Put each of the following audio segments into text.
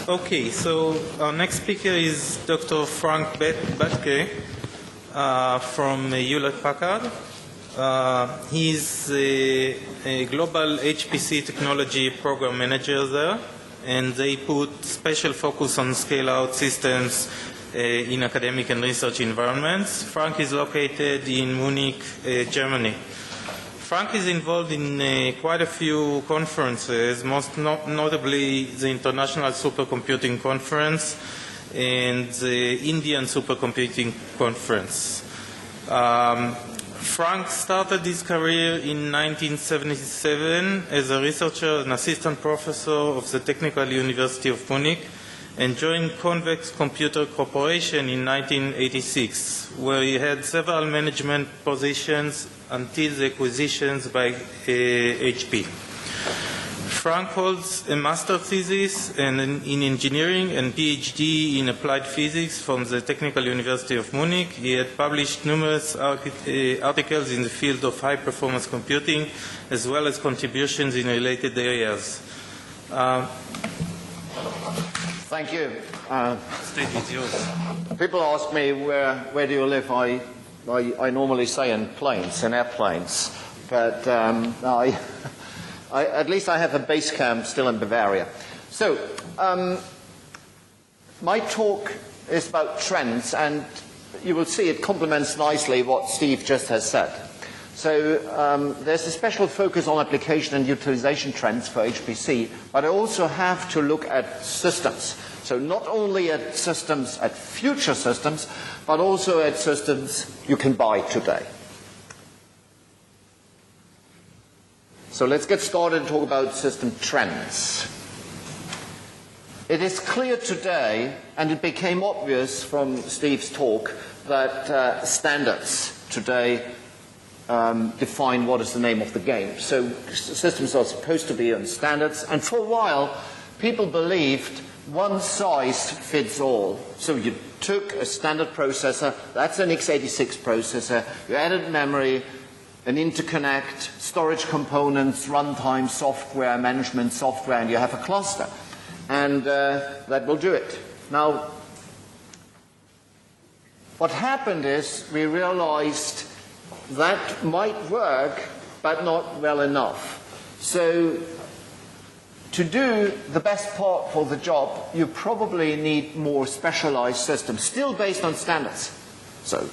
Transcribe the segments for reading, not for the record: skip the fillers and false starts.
Okay, so our next speaker is Dr. Frank Baetke from Hewlett-Packard. He's a global HPC technology program manager there, and they put special focus on scale-out systems in academic and research environments. Frank is located in Munich, Germany. Frank is involved in quite a few conferences, most notably the International Supercomputing Conference and the Indian Supercomputing Conference. Frank started his career in 1977 as a researcher and assistant professor of the Technical University of Munich and joined Convex Computer Corporation in 1986, where he had several management positions until the acquisitions by HP. Frank holds a master's thesis in engineering and PhD in applied physics from the Technical University of Munich. He had published numerous articles in the field of high-performance computing, as well as contributions in related areas. Thank you. Stage is yours. People ask me, where do you live? I normally say in planes, in airplanes, but at least I have a base camp still in Bavaria. So, my talk is about trends, and you will see it complements nicely what Steve just has said. So, there's a special focus on application and utilization trends for HPC, but I also have to look at systems. So not only at systems, at future systems, but also at systems you can buy today. So let's get started and talk about system trends. It is clear today, and it became obvious from Steve's talk, that standards today define what is the name of the game. So systems are supposed to be on standards, and for a while people believed one size fits all. So you took a standard processor, that's an x86 processor, you added memory, an interconnect, storage components, runtime software, management software, and you have a cluster. And that will do it. Now, what happened is we realized that might work, but not well enough. So to do the best part for the job, you probably need more specialized systems, still based on standards. So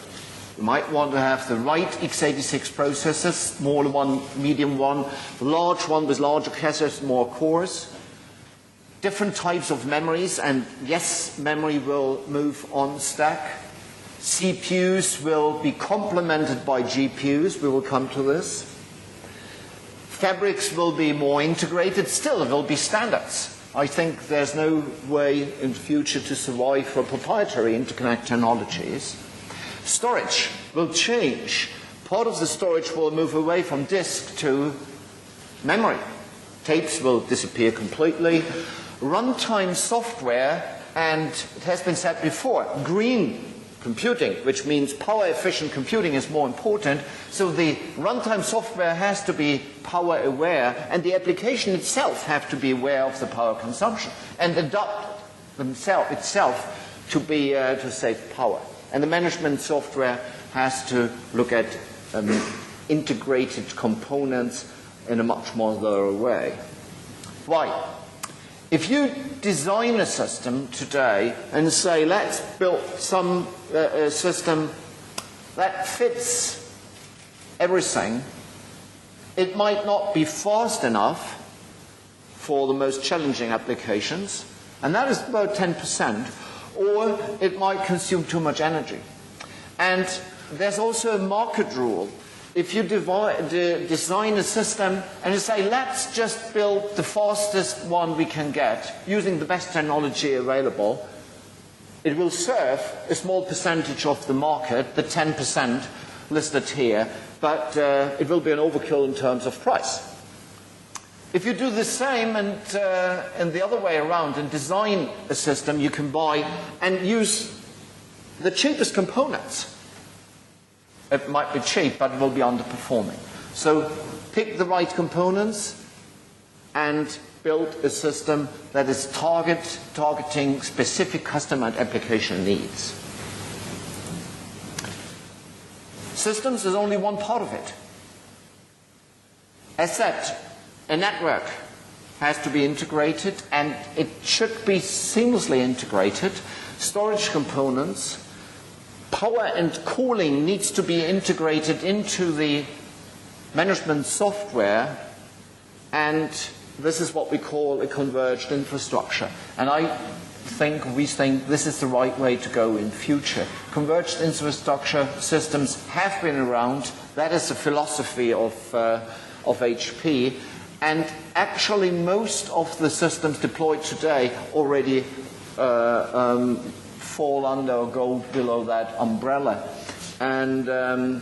you might want to have the right x86 processors, smaller one, medium one, the large one with larger caches, more cores, different types of memories, and yes, memory will move on stack. CPUs will be complemented by GPUs, we will come to this. Fabrics will be more integrated, still there will be standards. I think there's no way in the future to survive for proprietary interconnect technologies. Storage will change. Part of the storage will move away from disk to memory. Tapes will disappear completely. Runtime software, and it has been said before, green computing, which means power efficient computing is more important. So the runtime software has to be power aware, and the application itself have to be aware of the power consumption and adapt itself to save power. And the management software has to look at integrated components in a much more thorough way. Why? If you design a system today and say, let's build some system that fits everything, it might not be fast enough for the most challenging applications, and that is about 10%, or it might consume too much energy. And there's also a market rule. If you design a system and you say, let's just build the fastest one we can get using the best technology available, it will serve a small percentage of the market, the 10% listed here, but it will be an overkill in terms of price. If you do the same and the other way around and design a system you can buy and use the cheapest components, it might be cheap, but it will be underperforming. So pick the right components, and build a system that is targeting specific customer and application needs. Systems is only one part of it. As said, a network has to be integrated, and it should be seamlessly integrated. Storage components, power and cooling needs to be integrated into the management software, and this is what we call a converged infrastructure. And we think this is the right way to go in future. Converged infrastructure systems have been around. That is the philosophy of HP. And actually most of the systems deployed today already fall under or go below that umbrella. And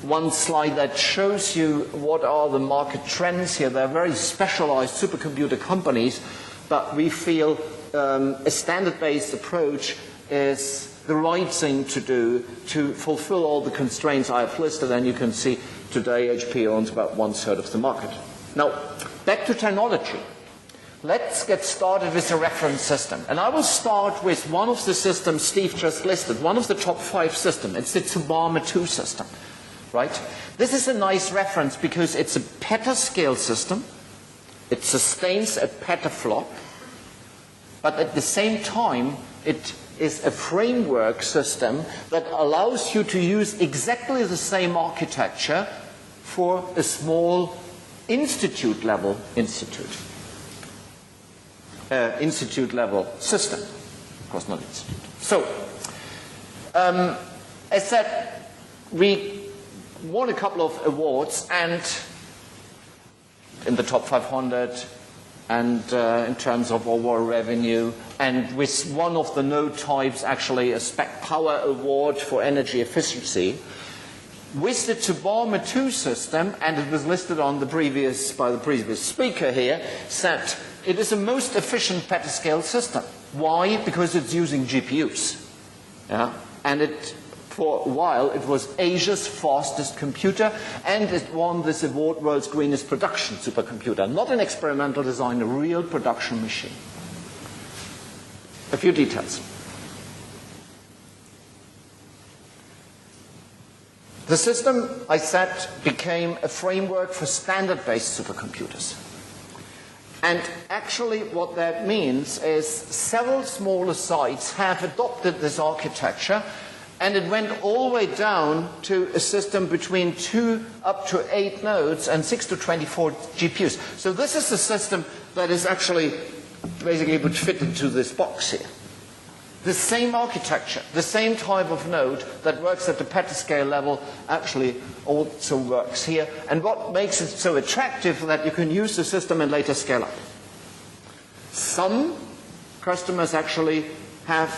one slide that shows you what are the market trends here. They're very specialized supercomputer companies, but we feel a standard-based approach is the right thing to do to fulfill all the constraints I have listed, and you can see today HP owns about 1/3 of the market. Now, back to technology. Let's get started with a reference system. And I will start with one of the systems Steve just listed, one of the top 5 systems. It's the Tsubame 2 system, right? This is a nice reference because it's a petascale system. It sustains a petaflop, but at the same time, it is a framework system that allows you to use exactly the same architecture for a small institute-level system. Of course, not institute. So, as said, we won a couple of awards, and in the top 500, and in terms of overall revenue, and with one of the node types, actually a Spec Power Award for energy efficiency. With the Tsubame 2 system, and it was listed on by the previous speaker here, said it is the most efficient petascale system. Why? Because it's using GPUs. Yeah? And for a while, it was Asia's fastest computer, and it won this award, World's Greenest Production Supercomputer. Not an experimental design, a real production machine. A few details. The system, I said, became a framework for standard-based supercomputers. And actually what that means is several smaller sites have adopted this architecture, and it went all the way down to a system between 2 up to 8 nodes and 6 to 24 GPUs. So this is the system that is actually basically would fit into this box here. The same architecture, the same type of node that works at the petascale level actually also works here. And what makes it so attractive that you can use the system and later scale up. Some customers actually have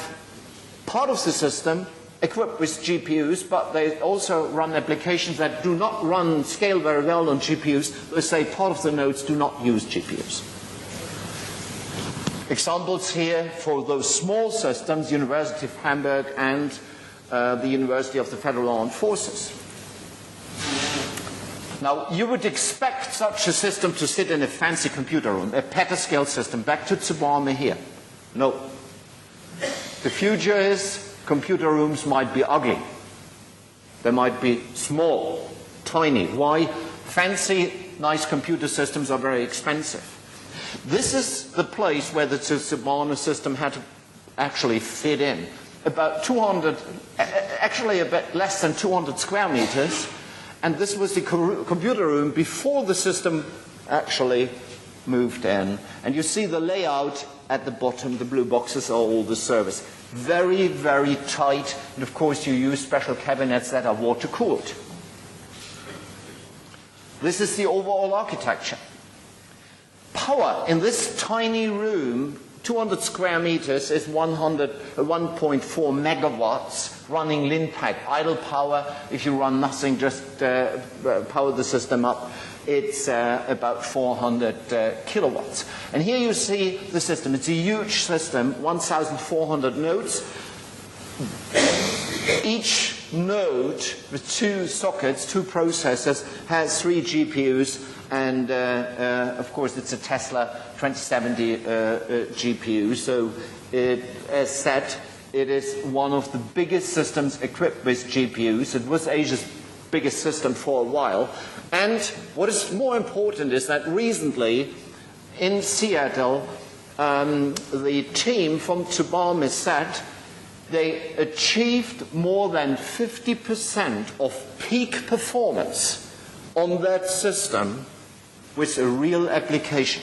part of the system equipped with GPUs, but they also run applications that do not scale very well on GPUs. Let's say part of the nodes do not use GPUs. Examples here for those small systems, University of Hamburg and the University of the Federal Armed Forces. Now, you would expect such a system to sit in a fancy computer room, a petascale system. Back to Tsubame here. No. The future is computer rooms might be ugly. They might be small, tiny. Why? Fancy, nice computer systems are very expensive. This is the place where the Tsubame system had to actually fit in. About 200, actually a bit less than 200 square meters. And this was the computer room before the system actually moved in. And you see the layout at the bottom, the blue boxes are all the servers. Very, very tight. And of course you use special cabinets that are water cooled. This is the overall architecture. Power in this tiny room, 200 square meters, is 1.4 megawatts running LinPack. Idle power, if you run nothing, just power the system up, it's about 400 kilowatts. And here you see the system. It's a huge system, 1,400 nodes. Each node with 2 sockets, 2 processors, has 3 GPUs And of course, it's a Tesla 2070 GPU. So, as said, it is one of the biggest systems equipped with GPUs. It was Asia's biggest system for a while. And what is more important is that recently in Seattle, the team from Tsubame said they achieved more than 50% of peak performance on that system with a real application.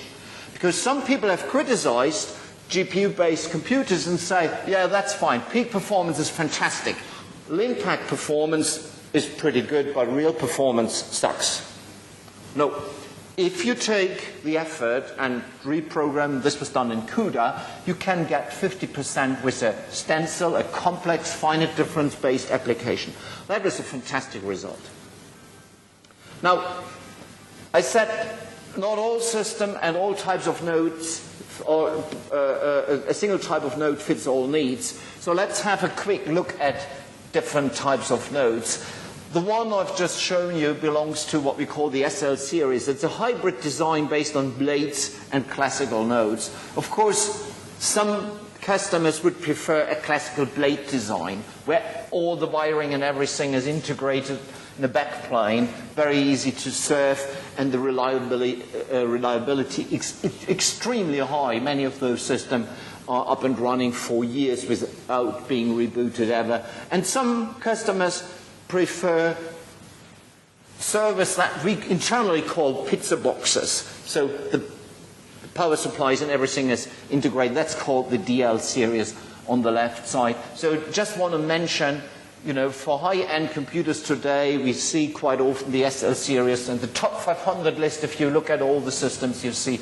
Because some people have criticized GPU-based computers and say, yeah, that's fine, peak performance is fantastic. Lin-pack performance is pretty good, but real performance sucks. No. If you take the effort and reprogram, this was done in CUDA, you can get 50% with a stencil, a complex finite difference-based application. That was a fantastic result. Now, I said not all system and all types of nodes, or a single type of node fits all needs. So let's have a quick look at different types of nodes. The one I've just shown you belongs to what we call the SL series. It's a hybrid design based on blades and classical nodes. Of course, some customers would prefer a classical blade design where all the wiring and everything is integrated in the backplane, very easy to serve, and the reliability extremely high. Many of those systems are up and running for years without being rebooted ever. And some customers prefer servers that we internally call pizza boxes. So the power supplies and everything is integrated. That's called the DL series on the left side. So just want to mention, you know, for high-end computers today, we see quite often the SL series. And the top 500 list, if you look at all the systems, you see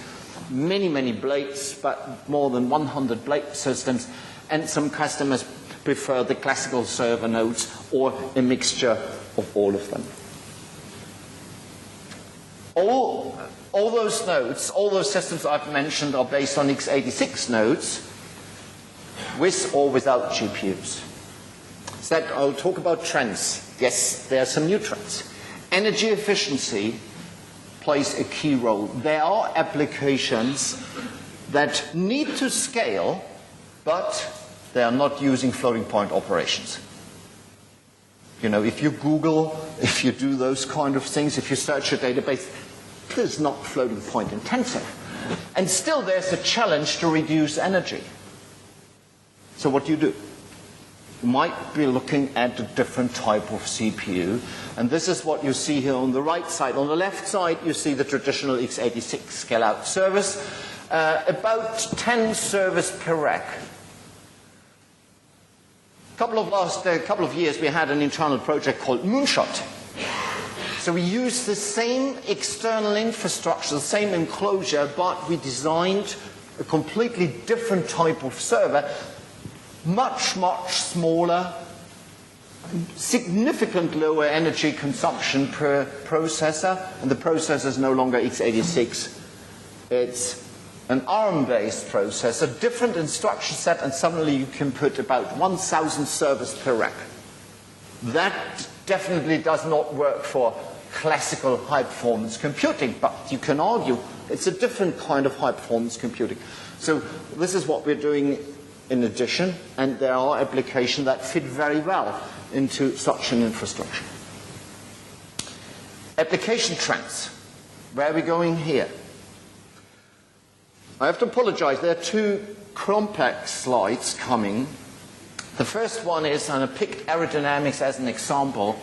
many, many blades, but more than 100 blade systems. And some customers prefer the classical server nodes or a mixture of all of them. All those nodes, all those systems I've mentioned are based on x86 nodes with or without GPUs. So that I'll talk about trends. Yes, there are some new trends. Energy efficiency plays a key role. There are applications that need to scale, but they are not using floating point operations. You know, if you Google, if you do those kind of things, if you search a database, it is not floating point intensive. And still there's a challenge to reduce energy. So what do? You might be looking at a different type of CPU. And this is what you see here on the right side. On the left side, you see the traditional x86 scale-out servers. About 10 servers per rack. Couple of years we had an internal project called Moonshot. So we used the same external infrastructure, the same enclosure, but we designed a completely different type of server, much, much smaller, significant lower energy consumption per processor, and the processor is no longer x86. It's an ARM-based processor, different instruction set, and suddenly you can put about 1,000 servers per rack. That definitely does not work for classical high-performance computing, but you can argue it's a different kind of high-performance computing. So this is what we're doing in addition, and there are applications that fit very well into such an infrastructure. Application trends. Where are we going here? I have to apologize, there are two complex slides coming. The first one is, and I picked aerodynamics as an example.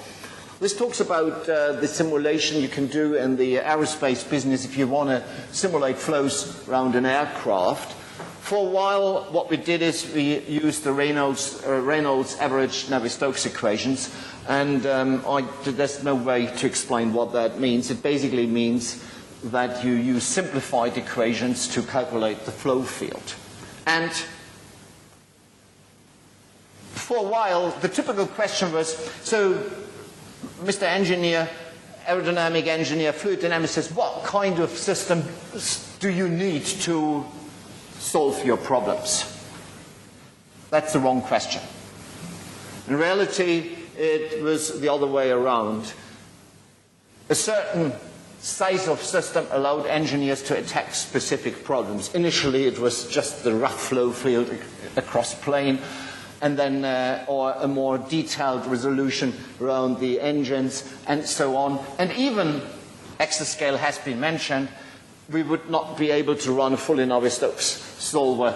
This talks about the simulation you can do in the aerospace business if you want to simulate flows around an aircraft. For a while, what we did is we used the Reynolds average Navier-Stokes equations, and there's no way to explain what that means. It basically means that you use simplified equations to calculate the flow field. And for a while, the typical question was, so Mr. Engineer, aerodynamic engineer, fluid dynamicist, what kind of system do you need to solve your problems? That's the wrong question. In reality, it was the other way around. A certain size of system allowed engineers to attack specific problems. Initially, it was just the rough flow field across plane, and then or a more detailed resolution around the engines and so on. And even exascale has been mentioned. We would not be able to run a fully Navier-Stokes solver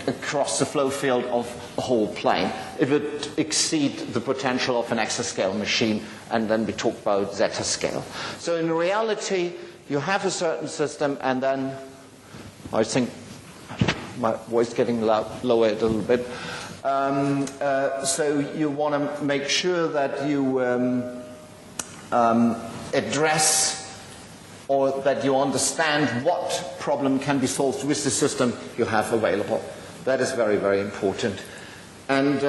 across the flow field of the whole plane. It would exceed the potential of an exascale machine, and then we talk about zetascale. So in reality, you have a certain system, and then I think my voice getting lower a little bit. So you want to make sure that you address or that you understand what problem can be solved with the system you have available. That is very, very important. And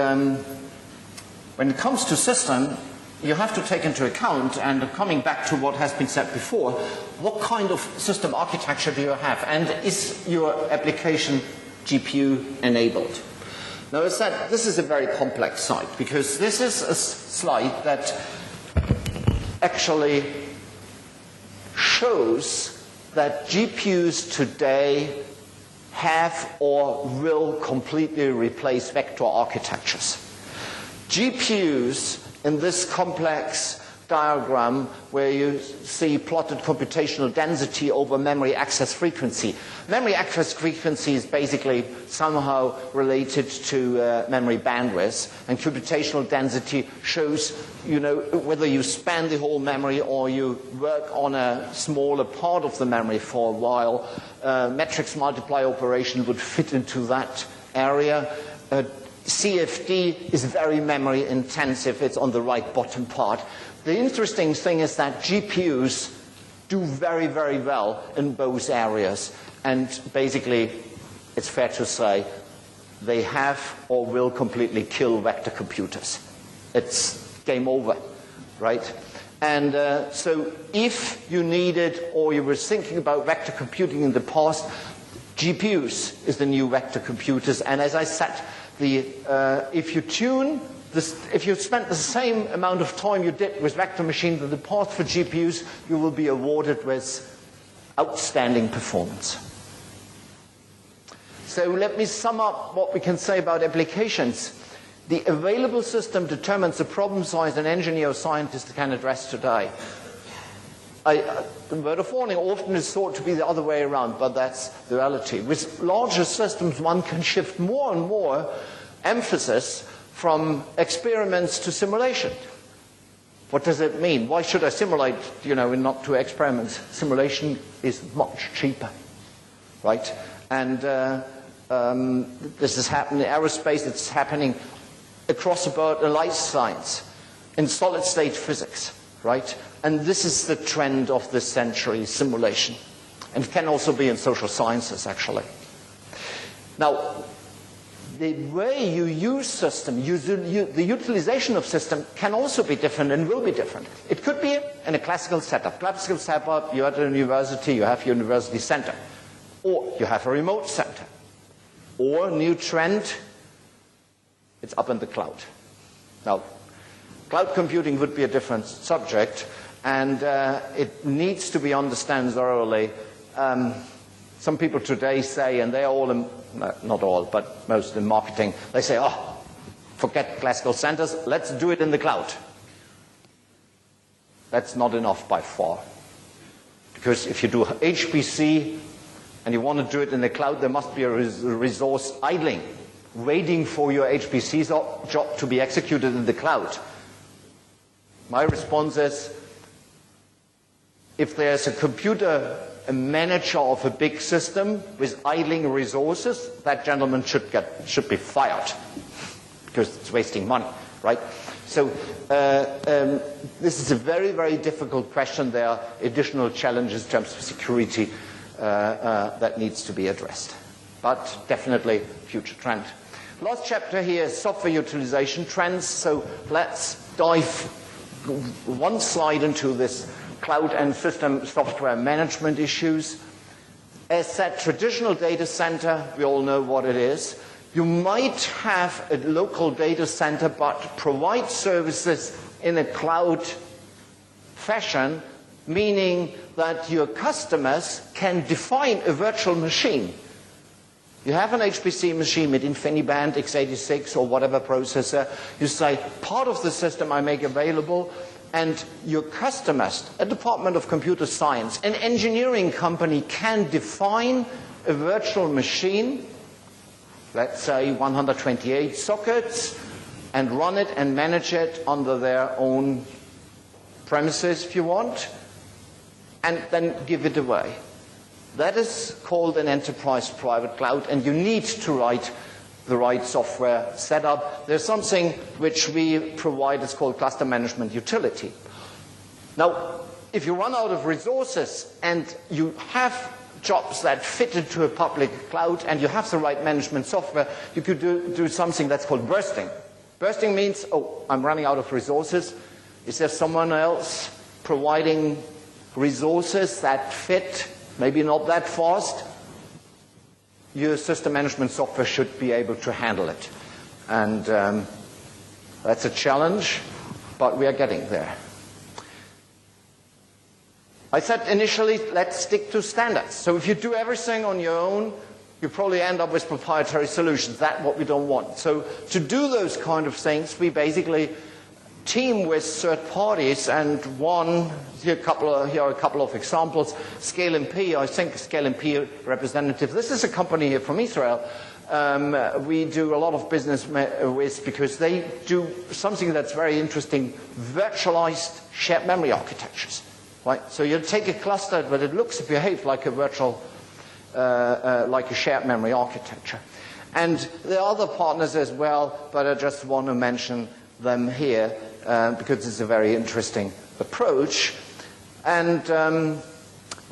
when it comes to system, you have to take into account, and coming back to what has been said before, what kind of system architecture do you have? And is your application GPU enabled? Now, as said, this is a very complex slide, because this is a slide that actually shows that GPUs today have or will completely replace vector architectures. GPUs in this complex diagram where you see plotted computational density over memory access frequency. Memory access frequency is basically somehow related to memory bandwidth, and computational density shows, whether you span the whole memory or you work on a smaller part of the memory for a while. Matrix multiply operation would fit into that area. CFD is very memory intensive. It's on the right bottom part. The interesting thing is that GPUs do very, very well in both areas. And basically, it's fair to say, they have or will completely kill vector computers. It's game over, right? And so if you needed or you were thinking about vector computing in the past, GPUs is the new vector computers. And as I said, if you spent the same amount of time you did with vector machines in the past for GPUs, you will be awarded with outstanding performance. So let me sum up what we can say about applications. The available system determines the problem size an engineer or scientist can address today. The word of warning often is thought to be the other way around, but that's the reality. With larger systems, one can shift more and more emphasis from experiments to simulation. What does it mean? Why should I simulate, and not do experiments? Simulation is much cheaper, right? And this is happening in aerospace. It's happening across the board in life science, in solid-state physics, right? And this is the trend of this century, simulation. And it can also be in social sciences, actually. Now, the way you use system, the utilization of system can also be different and will be different. It could be in a classical setup. Classical setup, you're at a university, you have your university center. Or you have a remote center. Or, new trend, it's up in the cloud. Now, cloud computing would be a different subject, and it needs to be understood thoroughly. Some people today say, and they're all, not all, but most in marketing, they say, oh, forget classical centers, let's do it in the cloud. That's not enough by far. Because if you do HPC and you want to do it in the cloud, there must be a resource idling, waiting for your HPC job to be executed in the cloud. My response is, if there's a manager of a big system with idling resources, that gentleman should be fired, because it's wasting money, right? So this is a very, very difficult question. There are additional challenges in terms of security that needs to be addressed. But definitely future trend. Last chapter here is software utilization trends. So let's dive one slide into this cloud and system software management issues. As said, traditional data center, we all know what it is. You might have a local data center but provide services in a cloud fashion, meaning that your customers can define a virtual machine. You have an HPC machine with InfiniBand, x86, or whatever processor. You say, part of the system I make available, and your customers, a department of computer science, an engineering company can define a virtual machine, let's say 128 sockets, and run it and manage it under their own premises, if you want, and then give it away. That is called an enterprise private cloud, and you need to write the right software setup. There's something which we provide, it's called cluster management utility. Now, if you run out of resources and you have jobs that fit into a public cloud and you have the right management software, you could do something that's called bursting. Bursting means, oh, I'm running out of resources. Is there someone else providing resources that fit? Maybe not that fast. Your system management software should be able to handle it. And that's a challenge, but we are getting there. I said initially, let's stick to standards. So if you do everything on your own, you probably end up with proprietary solutions. That's what we don't want. So to do those kind of things, we basically team with third parties, and here are a couple of examples. ScaleMP, I think ScaleMP representative. This is a company here from Israel. We do a lot of business with, because they do something that's very interesting, virtualized shared memory architectures. Right? So you take a cluster, but it looks, behaves like a virtual, like a shared memory architecture. And there are other partners as well, but I just want to mention them here because it's a very interesting approach. And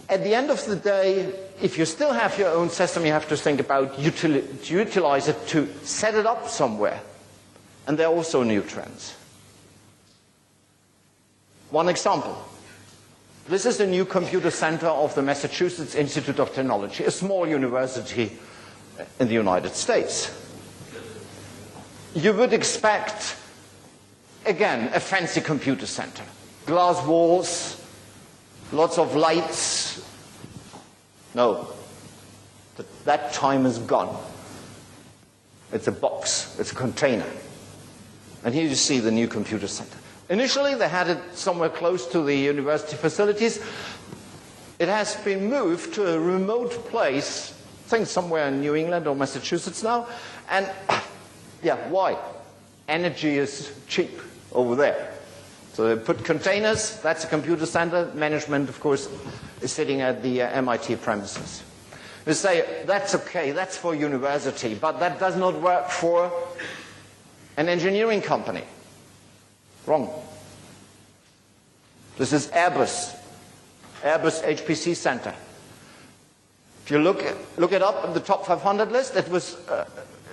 at the end of the day, if you still have your own system, you have to think about to utilize it, to set it up somewhere. And there are also new trends. One example. This is the new computer center of the Massachusetts Institute of Technology, a small university in the United States. You would expect, again, a fancy computer center. Glass walls, lots of lights. No, that time is gone. It's a box, it's a container. And here you see the new computer center. Initially, they had it somewhere close to the university facilities. It has been moved to a remote place, I think somewhere in New England or Massachusetts now. And yeah, why? Energy is cheap over there. So they put containers, that's a computer center. Management, of course, is sitting at the MIT premises. They say, that's okay, that's for university, but that does not work for an engineering company. Wrong. This is Airbus HPC Center. If you look it up in the top 500 list, it was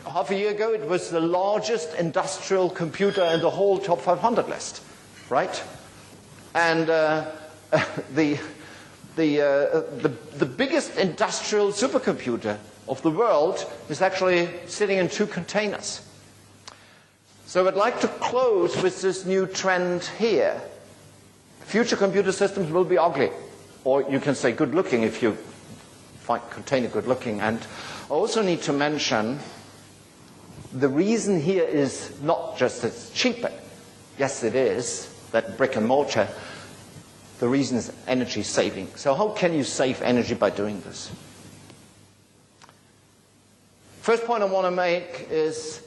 half a year ago, it was the largest industrial computer in the whole top 500 list, right? And the biggest industrial supercomputer of the world is actually sitting in 2 containers. So I'd like to close with this new trend here. Future computer systems will be ugly. Or you can say good looking if you find container good looking. And I also need to mention the reason here is not just that it's cheaper. Yes, it is, that brick and mortar. The reason is energy saving. So how can you save energy by doing this? First point I want to make is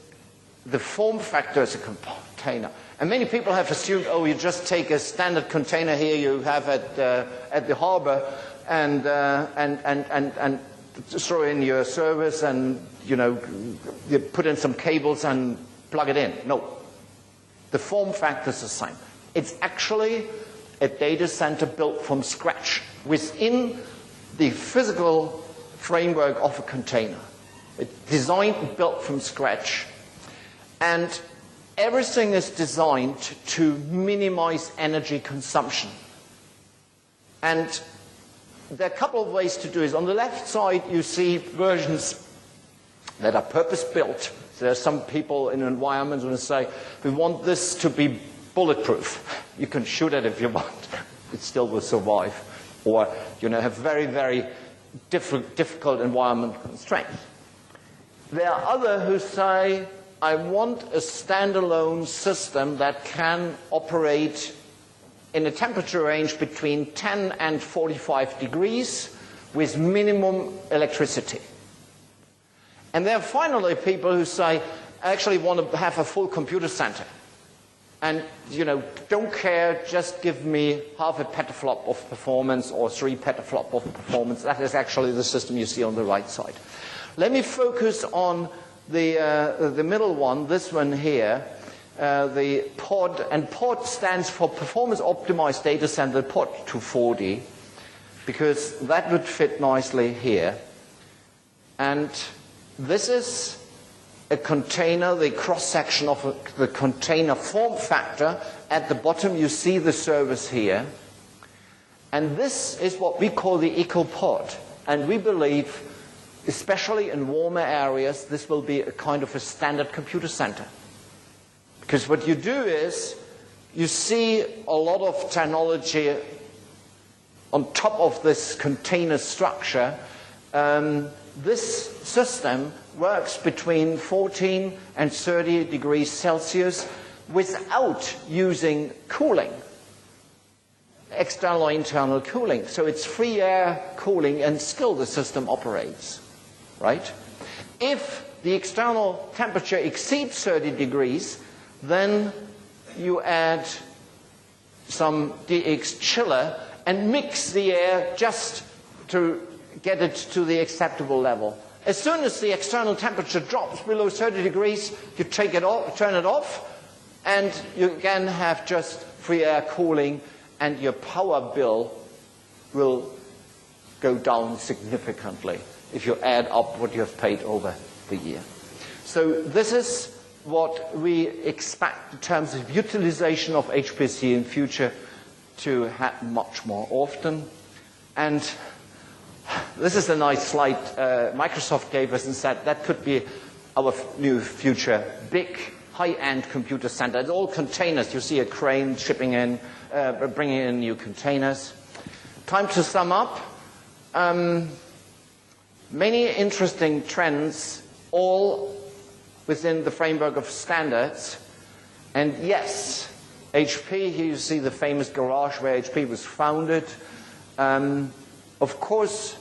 the form factor is a container. And many people have assumed, oh, you just take a standard container here you have at the harbor and throw in your service and, you put in some cables and plug it in. No. The form factor is the same. It's actually a data center built from scratch within the physical framework of a container. It's designed and built from scratch. And everything is designed to minimize energy consumption. And there are a couple of ways to do this. On the left side, you see versions that are purpose-built. There are some people in environments who say, we want this to be bulletproof. You can shoot it if you want. it still will survive, or have very, very difficult environment constraints. There are others who say, I want a standalone system that can operate in a temperature range between 10 and 45 degrees with minimum electricity. And there are finally people who say, I actually want to have a full computer center. And, don't care, just give me half a petaflop of performance or 3 petaflop of performance. That is actually the system you see on the right side. Let me focus on the middle one, this one here, the pod, and pod stands for Performance Optimized Data Center Pod 240, because that would fit nicely here. And this is a container, the cross-section of the container form factor. At the bottom you see the service here. And this is what we call the EcoPod. And we believe, especially in warmer areas, this will be a kind of a standard computer center. Because what you do is, you see a lot of technology on top of this container structure. This system works between 14 and 30 degrees Celsius without using cooling, external or internal cooling. So it's free air cooling, and still the system operates, right? If the external temperature exceeds 30 degrees, then you add some DX chiller and mix the air just to get it to the acceptable level. As soon as the external temperature drops below 30 degrees, you take it off, turn it off, and you again have just free air cooling, and your power bill will go down significantly if you add up what you have paid over the year. So this is what we expect in terms of utilization of HPC in future to happen much more often. And this is a nice slide Microsoft gave us and said that could be our new future big high-end computer center. It's all containers. You see a crane shipping in, bringing in new containers. Time to sum up. Many interesting trends, all within the framework of standards. And yes, HP, here you see the famous garage where HP was founded. Of course,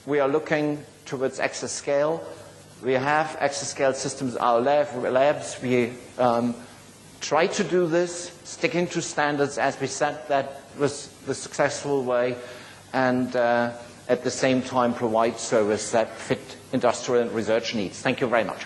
we are looking towards exascale. We have exascale systems in our labs. We try to do this, sticking to standards, as we said, that was the successful way, and at the same time provide service that fit industrial and research needs. Thank you very much.